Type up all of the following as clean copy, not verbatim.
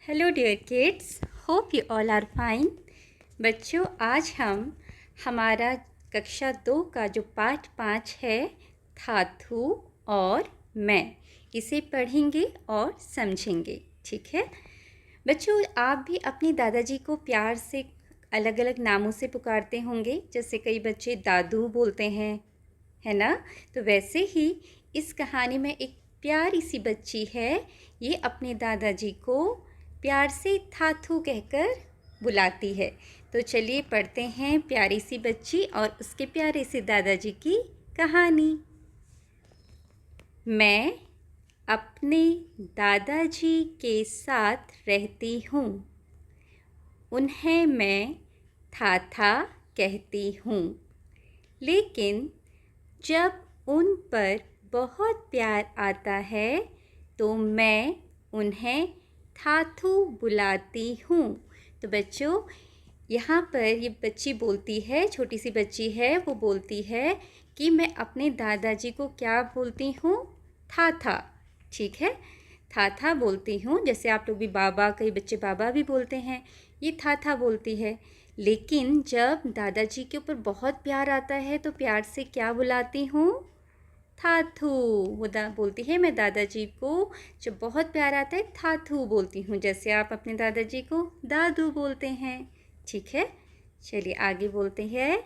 Hello dear kids, hope you all are fine. बच्चों, आज हम हमारा कक्षा 2 का जो पाठ 5 है, धातु और मैं, इसे पढ़ेंगे और समझेंगे। ठीक है बच्चों, आप भी अपने दादाजी को प्यार से अलग अलग नामों से पुकारते होंगे। जैसे कई बच्चे दादू बोलते हैं, है ना। तो वैसे ही इस कहानी में एक प्यारी सी बच्ची है, ये अपने दादाजी को प्यार से थाथू कहकर बुलाती है। तो चलिए पढ़ते हैं प्यारी सी बच्ची और उसके प्यारे से दादाजी की कहानी। मैं अपने दादाजी के साथ रहती हूँ। उन्हें मैं थाथा कहती हूँ, लेकिन जब उन पर बहुत प्यार आता है तो मैं उन्हें थाथू बुलाती हूँ। तो बच्चों, यहाँ पर ये बच्ची बोलती है, छोटी सी बच्ची है, वो बोलती है कि मैं अपने दादाजी को क्या बोलती हूँ? थाथा। ठीक है, थाथा बोलती हूँ। जैसे आप लोग भी बाबा, कई बच्चे बाबा भी बोलते हैं, ये थाथा बोलती है। लेकिन जब दादाजी के ऊपर बहुत प्यार आता है तो प्यार से क्या बुलाती हूँ? थाथू। वो बोलती है मैं दादाजी को जब बहुत प्यार आता है थाथू बोलती हूँ, जैसे आप अपने दादाजी को दादू बोलते हैं। ठीक है, चलिए आगे बोलते हैं।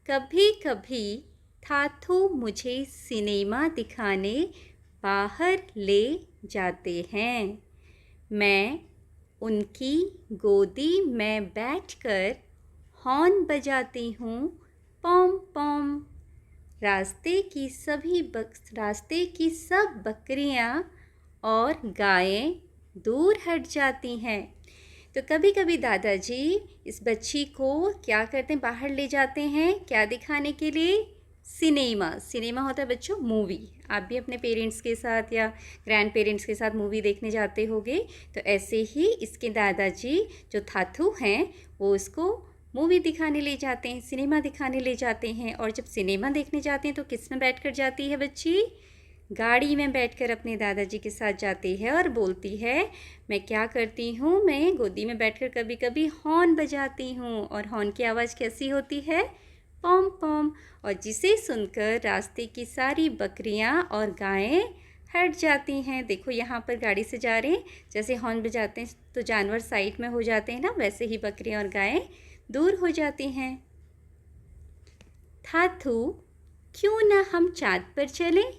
कभी कभी थाथू मुझे सिनेमा दिखाने बाहर ले जाते हैं। मैं उनकी गोदी में बैठकर हॉर्न बजाती हूँ, पॉम पॉम। रास्ते की सब बकरियाँ और गायें दूर हट जाती हैं। तो कभी कभी दादाजी इस बच्ची को क्या करते हैं? बाहर ले जाते हैं। क्या दिखाने के लिए? सिनेमा। सिनेमा होता है बच्चों मूवी। आप भी अपने पेरेंट्स के साथ या ग्रैंड पेरेंट्स के साथ मूवी देखने जाते होंगे। तो ऐसे ही इसके दादाजी जो थाथू हैं वो उसको मूवी दिखाने ले जाते हैं, सिनेमा दिखाने ले जाते हैं। और जब सिनेमा देखने जाते हैं तो किस में बैठकर जाती है बच्ची? गाड़ी में बैठकर अपने दादाजी के साथ जाती है और बोलती है मैं क्या करती हूँ? मैं गोदी में बैठकर कभी कभी हॉर्न बजाती हूँ। और हॉर्न की आवाज़ कैसी होती है? पॉम पॉम। और जिसे सुनकर रास्ते की सारी बकरियाँ और गायें हट जाती हैं। देखो यहाँ पर गाड़ी से जा रहे हैं, जैसे हॉर्न बजाते हैं तो जानवर साइड में हो जाते हैं ना, वैसे ही बकरियाँ और गायें दूर हो जाती हैं। थाथू, क्यों ना हम चाँद पर चलें?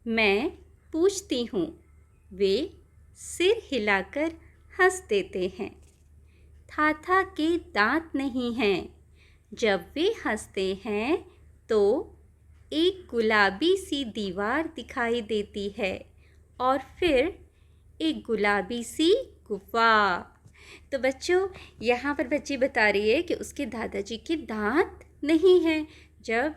मैं पूछती हूँ। वे सिर हिलाकर हंस देते हैं। थाथा के दांत नहीं हैं। जब वे हंसते हैं तो एक गुलाबी सी दीवार दिखाई देती है और फिर एक गुलाबी सी गुफा। तो बच्चों, यहाँ पर बच्ची बता रही है कि उसके दादाजी के दांत नहीं हैं। जब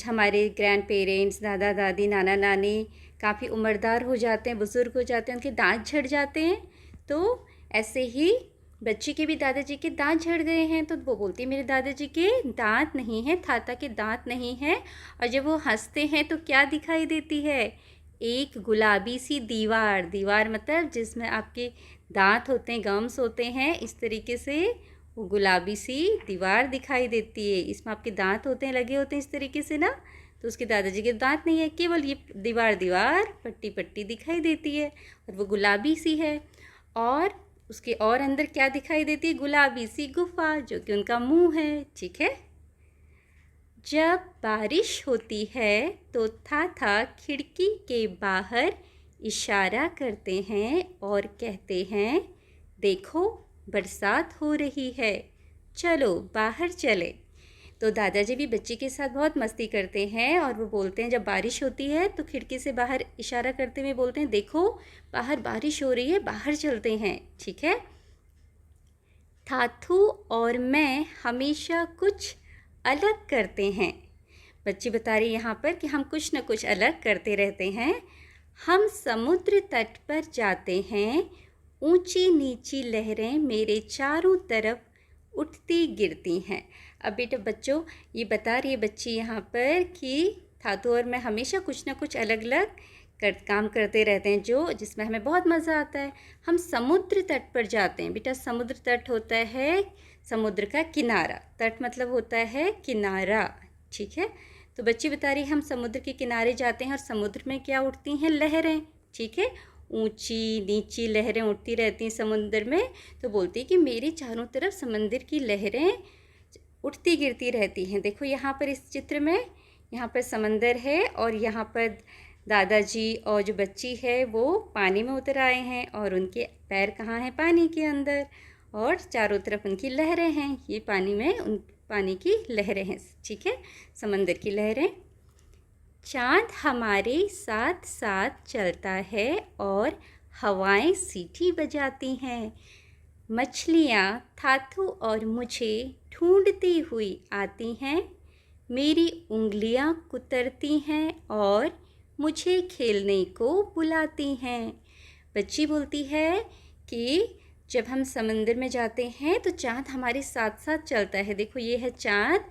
हमारे ग्रैंड पेरेंट्स, दादा दादी, नाना नानी काफ़ी उम्रदार हो जाते हैं, बुज़ुर्ग हो जाते हैं, उनके दांत झड़ जाते हैं, तो ऐसे ही बच्ची के भी दादाजी के दांत झड़ गए हैं। तो वो बोलती है मेरे दादाजी के दांत नहीं हैं, थाथा के दांत नहीं हैं। और जब वो हंसते हैं तो क्या दिखाई देती है? एक गुलाबी सी दीवार। दीवार मतलब जिसमें आपके दांत होते हैं, गम्स होते हैं, इस तरीके से वो गुलाबी सी दीवार दिखाई देती है। इसमें आपके दांत होते हैं, लगे होते हैं इस तरीके से ना। तो उसके दादाजी के दांत नहीं है, केवल ये दीवार पट्टी पट्टी दिखाई देती है और वो गुलाबी सी है। और उसके और अंदर क्या दिखाई देती है? गुलाबी सी गुफा, जो कि उनका मुंह है। ठीक है, जब बारिश होती है तो थाथा खिड़की के बाहर इशारा करते हैं और कहते हैं देखो बरसात हो रही है, चलो बाहर चले। तो दादाजी भी बच्ची के साथ बहुत मस्ती करते हैं और वो बोलते हैं जब बारिश होती है तो खिड़की से बाहर इशारा करते हुए बोलते हैं देखो बाहर बारिश हो रही है, बाहर चलते हैं। ठीक है, थाथू और मैं हमेशा कुछ अलग करते हैं। बच्ची बता रही है यहाँ पर कि हम कुछ न कुछ अलग करते रहते हैं। हम समुद्र तट पर जाते हैं, ऊंची नीची लहरें मेरे चारों तरफ उठती गिरती हैं। अब बेटा बच्चों, ये बता रही है बच्ची यहाँ पर कि थाथू और मैं हमेशा कुछ न कुछ अलग अलग काम करते रहते हैं जिसमें हमें बहुत मज़ा आता है। हम समुद्र तट पर जाते हैं। बेटा समुद्र तट होता है समुद्र का किनारा। तट मतलब होता है किनारा, ठीक है। तो बच्ची बता रही है हम समुद्र के किनारे जाते हैं और समुद्र में क्या उठती हैं? लहरें, ठीक है। ऊंची नीची लहरें उठती रहती हैं समुद्र में। तो बोलती है कि मेरे चारों तरफ समंदर की लहरें उठती गिरती रहती हैं। देखो यहाँ पर इस चित्र में, यहाँ पर समंदर है और यहाँ पर दादाजी और जो बच्ची है वो पानी में उतर आए हैं और उनके पैर कहाँ हैं? पानी के अंदर, और चारों तरफ उनकी लहरें हैं। ये पानी में उन पानी की लहरें हैं, ठीक है, समंदर की लहरें। चाँद हमारे साथ साथ चलता है और हवाएं सीटी बजाती हैं। मछलियाँ थाथू और मुझे ढूंढती हुई आती हैं। मेरी उंगलियाँ कुतरती हैं और मुझे खेलने को बुलाती हैं। बच्ची बोलती है कि जब हम समंदर में जाते हैं तो चाँद हमारे साथ साथ चलता है। देखो ये है चाँद।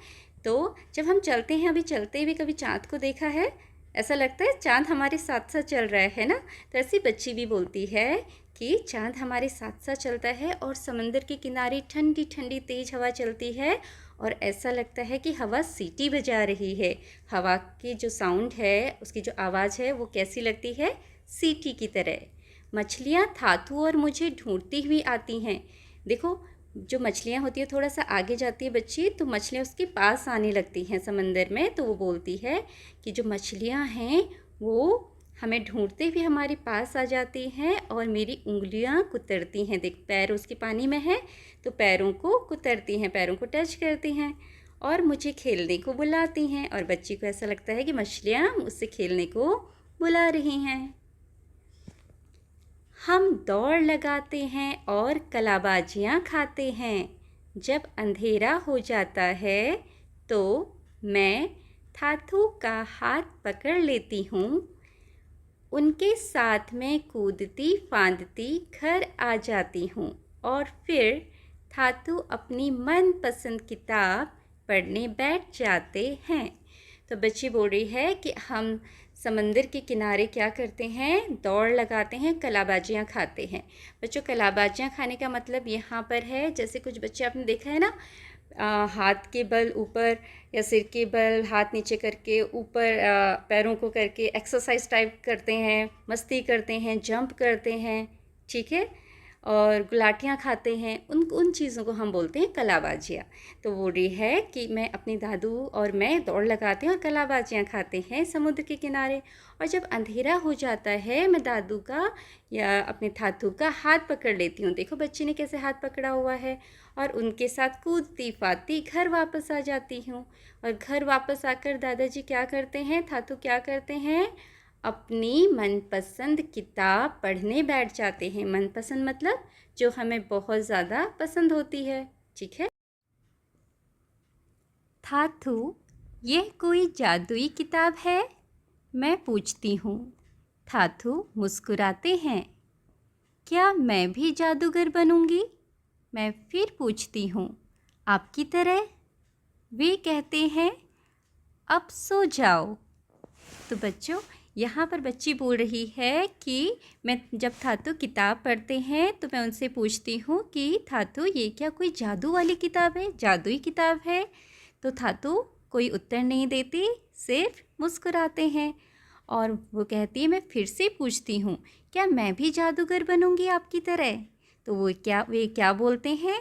तो जब हम चलते हैं, अभी चलते हुए कभी चाँद को देखा है? ऐसा लगता है चाँद हमारे साथ साथ चल रहा है ना। तो ऐसी बच्ची भी बोलती है कि चाँद हमारे साथ साथ चलता है और समंदर के किनारे ठंडी ठंडी तेज़ हवा चलती है और ऐसा लगता है कि हवा सीटी बजा रही है। हवा की जो साउंड है, उसकी जो आवाज़ है वो कैसी लगती है? सीटी की तरह। मछलियाँ थाथू और मुझे ढूंढती हुई आती हैं। देखो जो मछलियाँ होती है थोड़ा सा आगे जाती है बच्ची, तो मछलियाँ उसके पास आने लगती हैं समंदर में। तो वो बोलती है कि जो मछलियाँ हैं वो हमें ढूंढते हुए हमारे पास आ जाती हैं और मेरी उंगलियां कुतरती हैं। देख पैर उसके पानी में है तो पैरों को कुतरती हैं, पैरों को टच करती हैं और मुझे खेलने को बुलाती हैं। और बच्ची को ऐसा लगता है कि मछलियां उससे खेलने को बुला रही हैं। हम दौड़ लगाते हैं और कलाबाजियाँ खाते हैं। जब अंधेरा हो जाता है तो मैं थाथू का हाथ पकड़ लेती हूँ। उनके साथ में कूदती फांदती घर आ जाती हूँ और फिर थाथू अपनी मनपसंद किताब पढ़ने बैठ जाते हैं। तो बच्ची बोल रही है कि हम समंदर के किनारे क्या करते हैं? दौड़ लगाते हैं, कलाबाजियाँ खाते हैं। बच्चों कलाबाजियाँ खाने का मतलब यहाँ पर है, जैसे कुछ बच्चे आपने देखा है ना, हाथ के बल ऊपर या सिर के बल हाथ नीचे करके ऊपर पैरों को करके एक्सरसाइज टाइप करते हैं, मस्ती करते हैं, जंप करते हैं, ठीक है, और गुलाटियाँ खाते हैं। उन चीज़ों को हम बोलते हैं कलाबाजियाँ। तो वो रही है कि मैं अपनी दादू और मैं दौड़ लगाते हैं और कलाबाजियाँ खाते हैं समुद्र के किनारे। और जब अंधेरा हो जाता है मैं दादू का या अपने थाथू का हाथ पकड़ लेती हूँ। देखो बच्ची ने कैसे हाथ पकड़ा हुआ है। और उनके साथ कूदती फाती घर वापस आ जाती हूँ। और घर वापस आकर दादाजी क्या करते हैं, थाथू क्या करते हैं? अपनी मनपसंद किताब पढ़ने बैठ जाते हैं। मनपसंद मतलब जो हमें बहुत ज़्यादा पसंद होती है, ठीक है। थाथू, यह कोई जादुई किताब है? मैं पूछती हूँ। थाथू मुस्कुराते हैं। क्या मैं भी जादूगर बनूंगी? मैं फिर पूछती हूँ। आपकी तरह? वे कहते हैं, अब सो जाओ। तो बच्चों यहाँ पर बच्ची बोल रही है कि मैं जब थाथू किताब पढ़ते हैं तो मैं उनसे पूछती हूँ कि थाथू ये क्या कोई जादू वाली किताब है, जादुई किताब है? तो थाथू कोई उत्तर नहीं देती, सिर्फ मुस्कुराते हैं। और वो कहती है, मैं फिर से पूछती हूँ, क्या मैं भी जादूगर बनूँगी आपकी तरह? तो वे क्या बोलते हैं?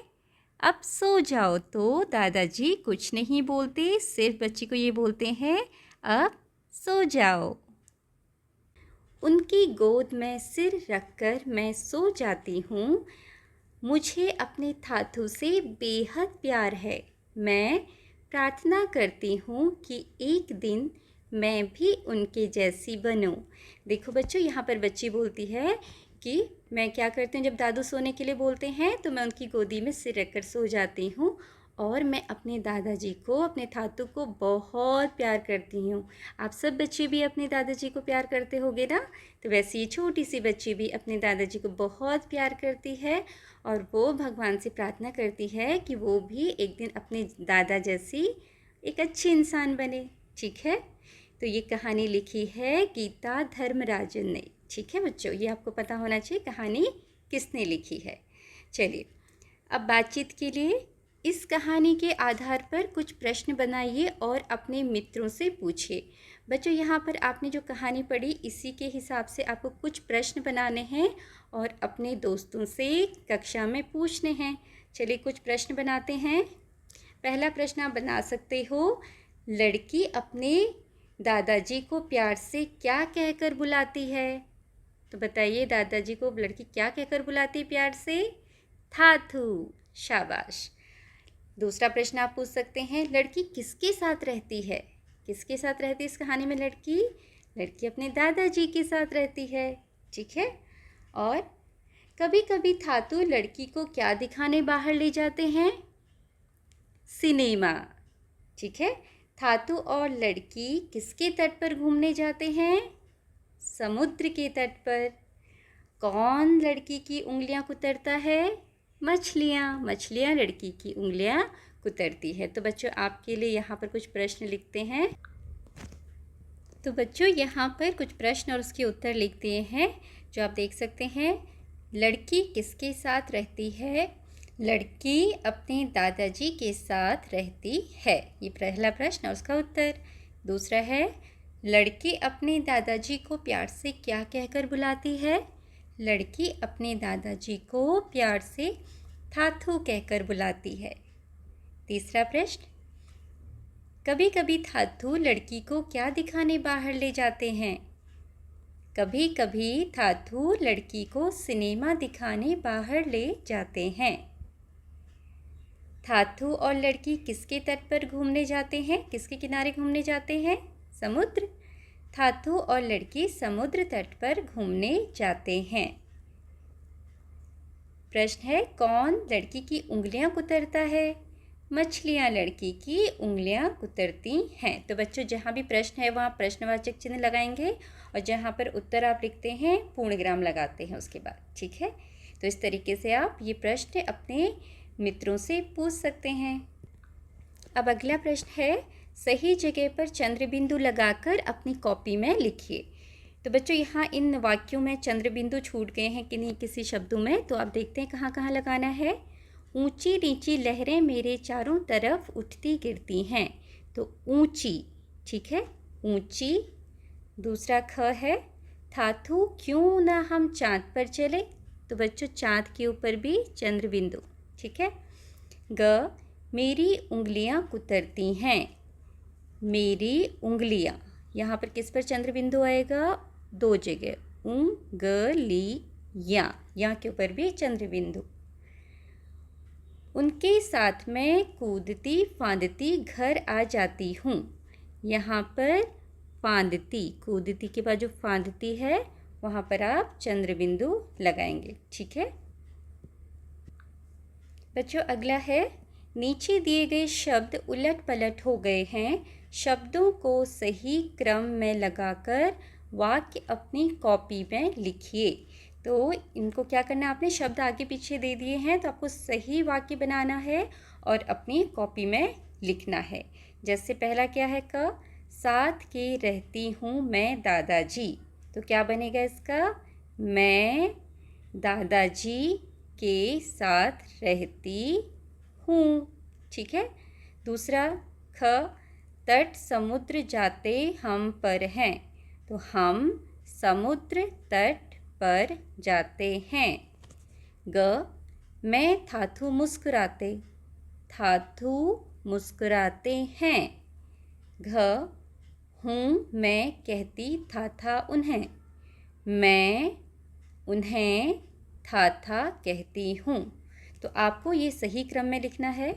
अब सो जाओ। तो दादाजी कुछ नहीं बोलते, सिर्फ बच्ची को ये बोलते हैं, अब सो जाओ। उनकी गोद में सिर रखकर मैं सो जाती हूँ। मुझे अपने थाथू से बेहद प्यार है। मैं प्रार्थना करती हूँ कि एक दिन मैं भी उनके जैसी बनूँ। देखो बच्चों यहाँ पर बच्ची बोलती है कि मैं क्या करती हूँ, जब दादू सोने के लिए बोलते हैं तो मैं उनकी गोदी में सिर रखकर सो जाती हूँ और मैं अपने दादाजी को, अपने थाथू को बहुत प्यार करती हूँ। आप सब बच्चे भी अपने दादाजी को प्यार करते होंगे ना। तो वैसे ही छोटी सी बच्ची भी अपने दादाजी को बहुत प्यार करती है और वो भगवान से प्रार्थना करती है कि वो भी एक दिन अपने दादा जैसी एक अच्छी इंसान बने, ठीक है। तो ये कहानी लिखी है गीता धर्मराजन ने। ठीक है बच्चों, ये आपको पता होना चाहिए कहानी किसने लिखी है। चलिए अब बातचीत के लिए इस कहानी के आधार पर कुछ प्रश्न बनाइए और अपने मित्रों से पूछिए। बच्चों यहाँ पर आपने जो कहानी पढ़ी इसी के हिसाब से आपको कुछ प्रश्न बनाने हैं और अपने दोस्तों से कक्षा में पूछने हैं। चलिए कुछ प्रश्न बनाते हैं। पहला प्रश्न आप बना सकते हो, लड़की अपने दादाजी को प्यार से क्या कहकर बुलाती है? तो बताइए दादाजी को लड़की क्या कहकर बुलाती है प्यार से? थाथू। शाबाश। दूसरा प्रश्न आप पूछ सकते हैं, लड़की किसके साथ रहती है? किसके साथ रहती है इस कहानी में लड़की? लड़की अपने दादाजी के साथ रहती है। ठीक है। और कभी कभी थाथू लड़की को क्या दिखाने बाहर ले जाते हैं? सिनेमा। ठीक है। थाथू और लड़की किसके तट पर घूमने जाते हैं? समुद्र के तट पर। कौन लड़की की उंगलियां कुतरता है? मछलियाँ लड़की की उंगलियां कुतरती है। तो बच्चों आपके लिए यहाँ पर कुछ प्रश्न लिखते हैं। तो बच्चों यहाँ पर कुछ प्रश्न और उसके उत्तर लिख दिए हैं जो आप देख सकते हैं। लड़की किसके साथ रहती है? लड़की अपने दादाजी के साथ रहती है। ये पहला प्रश्न और उसका उत्तर। दूसरा है, लड़की अपने दादाजी को प्यार से क्या कहकर बुलाती है? लड़की अपने दादाजी को प्यार से थाथू कहकर बुलाती है। तीसरा प्रश्न, कभी कभी थाथू लड़की को क्या दिखाने बाहर ले जाते हैं? कभी कभी थाथू लड़की को सिनेमा दिखाने बाहर ले जाते हैं। थाथू और लड़की किसके तट पर घूमने जाते हैं? किसके किनारे घूमने जाते हैं? समुद्र। थाथू और लड़की समुद्र तट पर घूमने जाते हैं। प्रश्न है, कौन लड़की की उंगलियां कुतरता है? मछलियां लड़की की उंगलियां कुतरती हैं। तो बच्चों जहाँ भी प्रश्न है वहाँ प्रश्नवाचक चिन्ह लगाएंगे और जहाँ पर उत्तर आप लिखते हैं पूर्णविराम लगाते हैं उसके बाद। ठीक है। तो इस तरीके से आप ये प्रश्न अपने मित्रों से पूछ सकते हैं। अब अगला प्रश्न है, सही जगह पर चंद्र बिंदु लगाकर अपनी कॉपी में लिखिए। तो बच्चों यहाँ इन वाक्यों में चंद्र बिंदु छूट गए हैं किन्हीं किसी शब्दों में, तो आप देखते हैं कहाँ कहाँ लगाना है। ऊंची नीची लहरें मेरे चारों तरफ उठती गिरती हैं। तो ऊंची। ठीक है, ऊंची। दूसरा ख है, थाथू क्यों ना हम चाँद पर चले? तो बच्चों चाँद के ऊपर भी चंद्र बिंदु। ठीक है। ग, मेरी उंगलियां कुतरती हैं। मेरी उंगलियां, यहाँ पर किस पर चंद्र बिंदु आएगा? दो जगह, उंगलियां, यहाँ के ऊपर भी चंद्र बिंदु। उनके साथ मैं कूदती फांदती घर आ जाती हूँ। यहाँ पर फांदती, कूदती के बाद जो फांदती है वहाँ पर आप चंद्र बिंदु लगाएंगे। ठीक है बच्चों, अगला है, नीचे दिए गए शब्द उलट पलट हो गए हैं। शब्दों को सही क्रम में लगाकर वाक्य अपनी कॉपी में लिखिए। तो इनको क्या करना है, आपने शब्द आगे पीछे दे दिए हैं तो आपको सही वाक्य बनाना है और अपनी कॉपी में लिखना है। जैसे पहला क्या है, क, साथ के रहती हूँ मैं दादाजी। तो क्या बनेगा इसका? मैं दादाजी के साथ रहती हूँ। ठीक है। दूसरा ख, तट समुद्र जाते हम पर हैं। तो हम समुद्र तट पर जाते हैं। ग, मैं थाथू मुस्कुराते। थाथू मुस्कुराते हैं। घ, हूँ मैं कहती थाथा उन्हें। मैं उन्हें थाथा कहती हूँ। तो आपको ये सही क्रम में लिखना है।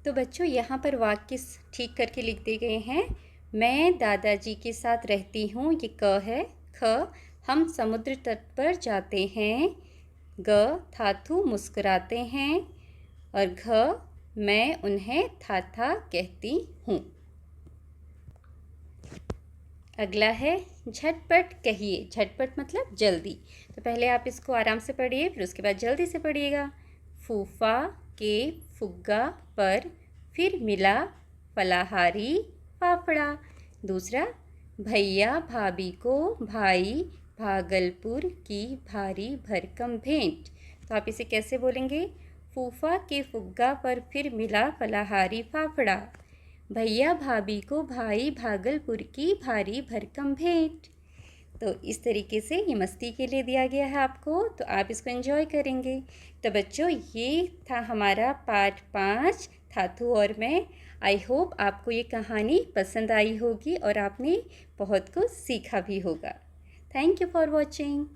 तो बच्चों यहाँ पर वाक्य ठीक करके लिख दिए गए हैं। मैं दादाजी के साथ रहती हूँ, ये क है। ख, हम समुद्र तट पर जाते हैं। ग, थाथू मुस्कुराते हैं। और घ, मैं उन्हें थाथा कहती हूँ। अगला है, झटपट कहिए। झटपट मतलब जल्दी। तो पहले आप इसको आराम से पढ़िए, फिर उसके बाद जल्दी से पढ़िएगा। फूफा के फुग्गा पर फिर मिला फलाहारी फाफड़ा। दूसरा, भैया भाभी को भाई भागलपुर की भारी भरकम भेंट। तो आप इसे कैसे बोलेंगे? फूफा के फुग्गा पर फिर मिला फलाहारी फाफड़ा। भैया भाभी को भाई भागलपुर की भारी भरकम भेंट। तो इस तरीके से ये मस्ती के लिए दिया गया है आपको, तो आप इसको एंजॉय करेंगे। तो बच्चों, ये था हमारा पार्ट 5 थाथू और मैं। आई होप आपको ये कहानी पसंद आई होगी और आपने बहुत कुछ सीखा भी होगा। Thank you for watching.